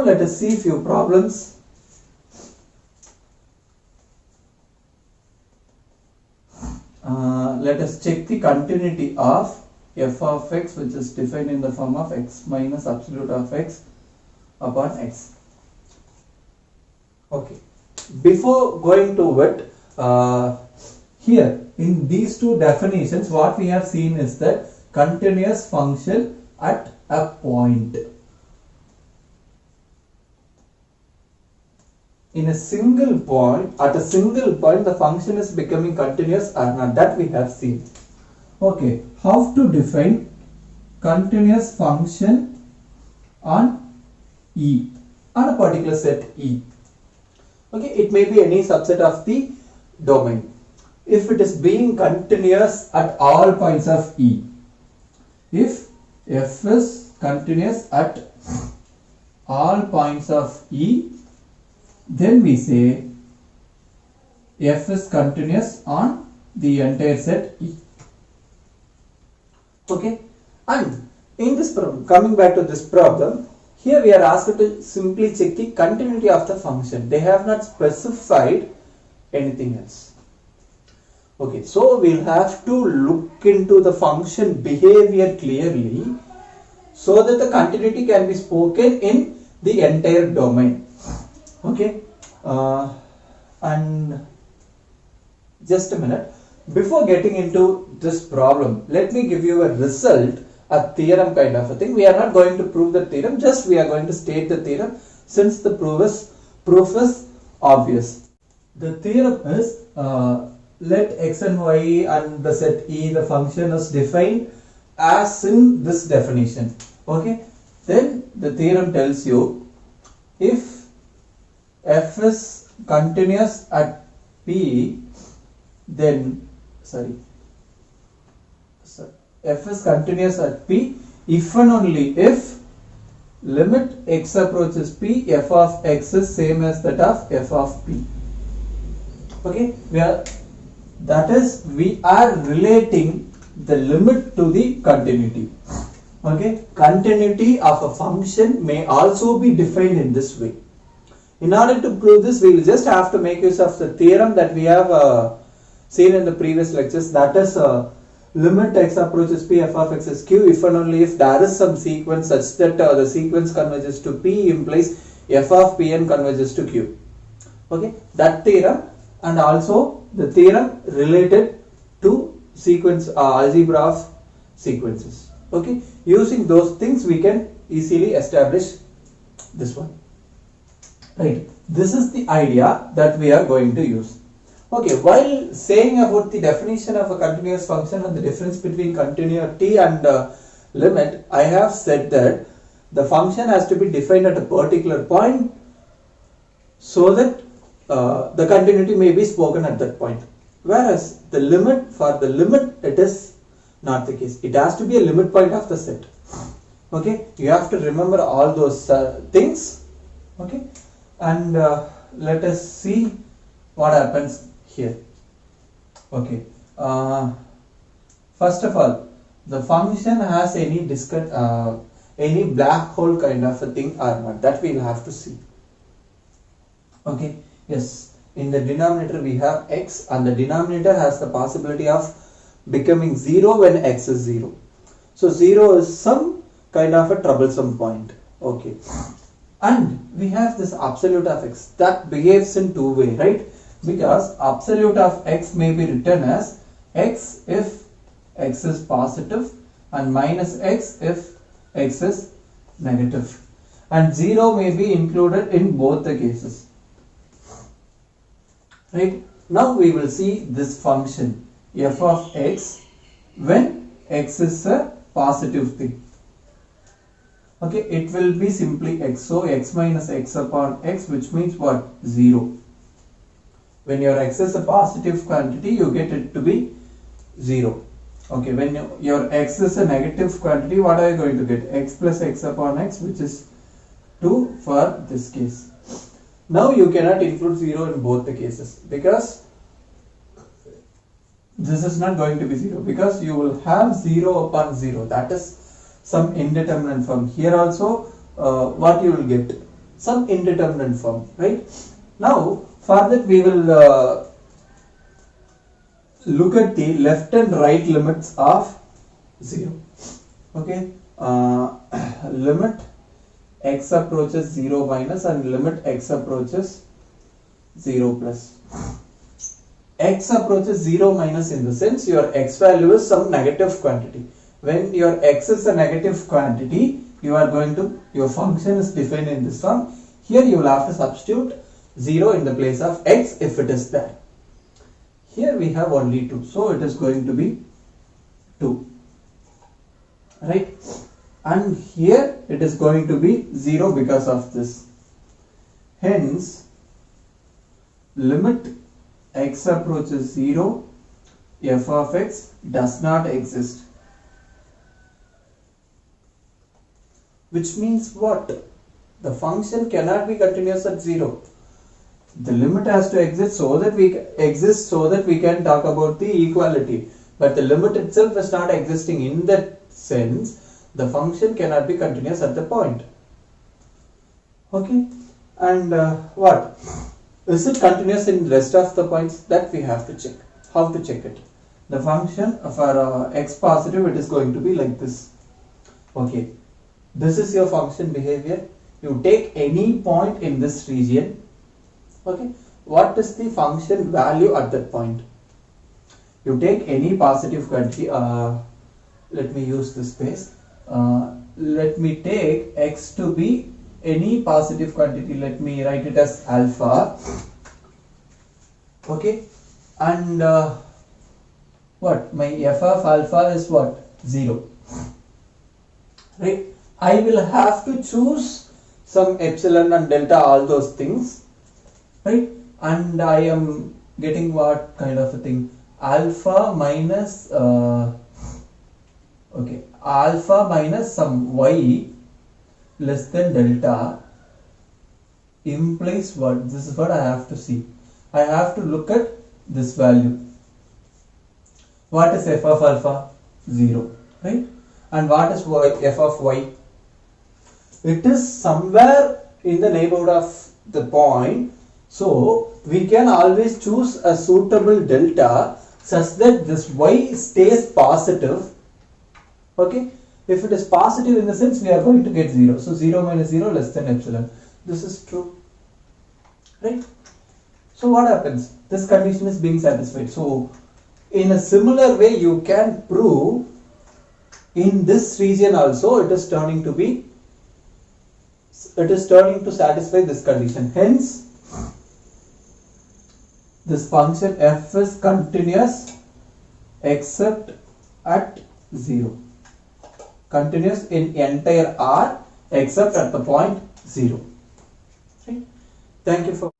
Now let us see few problems. Let us check the continuity of f of x, which is defined in the form of x minus absolute of x upon x. Okay. Before going to it, here in these two definitions, what we have seen is that continuous function at a point. In a single point, at a single point, the function is becoming continuous or not. That we have seen. Okay, how to define continuous function on E, on a particular set E. Okay, it may be any subset of the domain. If it is being continuous at all points of E, if f is continuous at all points of E, then we say f is continuous on the entire set E. Okay, and in this problem, coming back to this problem, here we are asked to simply check the continuity of the function. They have not specified anything else. Okay, so we'll have to look into the function behavior clearly so that the continuity can be spoken in the entire domain. Okay, and just a minute. Before getting into this problem, let me give you a result, a theorem kind of a thing. We are not going to prove the theorem, just we are going to state the theorem since the proof is obvious. The theorem is let x and y and the set E, the function is defined as in this definition. Okay, then the theorem tells you if f is continuous at P, then f is continuous at P if and only if limit x approaches P, f of x is same as that of f of P. Okay, we are relating the limit to the continuity. Okay, continuity of a function may also be defined in this way. In order to prove this, we will just have to make use of the theorem that we have seen in the previous lectures, that is limit x approaches P, f of x is q if and only if there is some sequence such that the sequence converges to P implies f of Pn converges to q. Okay, that theorem, and also the theorem related to sequence algebra of sequences. Okay, using those things we can easily establish this one. Right, this is the idea that we are going to use. Okay, while saying about the definition of a continuous function and the difference between continuity and limit, I have said that the function has to be defined at a particular point so that the continuity may be spoken at that point. Whereas the limit, for the limit, it is not the case. It has to be a limit point of the set. Okay, you have to remember all those things. Okay, and let us see what happens here. Okay, first of all, the function has any black hole kind of a thing or not, that we will have to see. Okay, yes, in the denominator we have x, and the denominator has the possibility of becoming 0 when x is 0. So 0 is some kind of a troublesome point. Okay, and we have this absolute of x that behaves in two ways, right? Because absolute of x may be written as x if x is positive and minus x if x is negative, and 0 may be included in both the cases. Right, now we will see this function f of x when x is a positive thing. Okay, it will be simply x, so x minus x upon x, which means what? 0. When your x is a positive quantity, you get it to be 0. Okay, when your x is a negative quantity, what are you going to get? X plus x upon x, which is 2 for this case. Now you cannot include 0 in both the cases, because this is not going to be 0, because you will have 0 upon 0, that is some indeterminate form. Here also what you will get? some indeterminate form, right? Now for that we will look at the left and right limits of 0. Okay, limit x approaches 0 minus and limit x approaches 0 plus. X approaches 0 minus in the sense your x value is some negative quantity. When your x is a negative quantity, your function is defined in this form. Here you will have to substitute 0 in the place of x if it is there. Here we have only 2, so it is going to be 2, right? And here it is going to be 0 because of this. Hence, limit x approaches 0, f of x does not exist. Which means what? The function cannot be continuous at 0. The limit has to exist so that we can talk about the equality. But the limit itself is not existing. In that sense, the function cannot be continuous at the point. Okay, and what? Is it continuous in rest of the points? That we have to check. How to check it? The function for x positive, it is going to be like this. Okay, this is your function behavior. You take any point in this region. Okay, what is the function value at that point? You take any positive quantity. Let me use this space. Let me take x to be any positive quantity. Let me write it as alpha. Okay, and what? My f of alpha is what? 0. Right? I will have to choose some epsilon and delta, all those things. Right? And I am getting what kind of a thing? Alpha minus alpha minus some y less than delta implies what? This is what I have to see. I have to look at this value. What is f of alpha? 0, right? And what is y, f of y? It is somewhere in the neighborhood of the point. So we can always choose a suitable delta such that this y stays positive. Okay, if it is positive in the sense we are going to get 0. So 0 minus 0 less than epsilon. This is true, right? So what happens? This condition is being satisfied. So in a similar way you can prove in this region also it is turning to satisfy this condition. Hence, this function f is continuous except at 0. Continuous in entire R except at the point 0. Right? Thank you for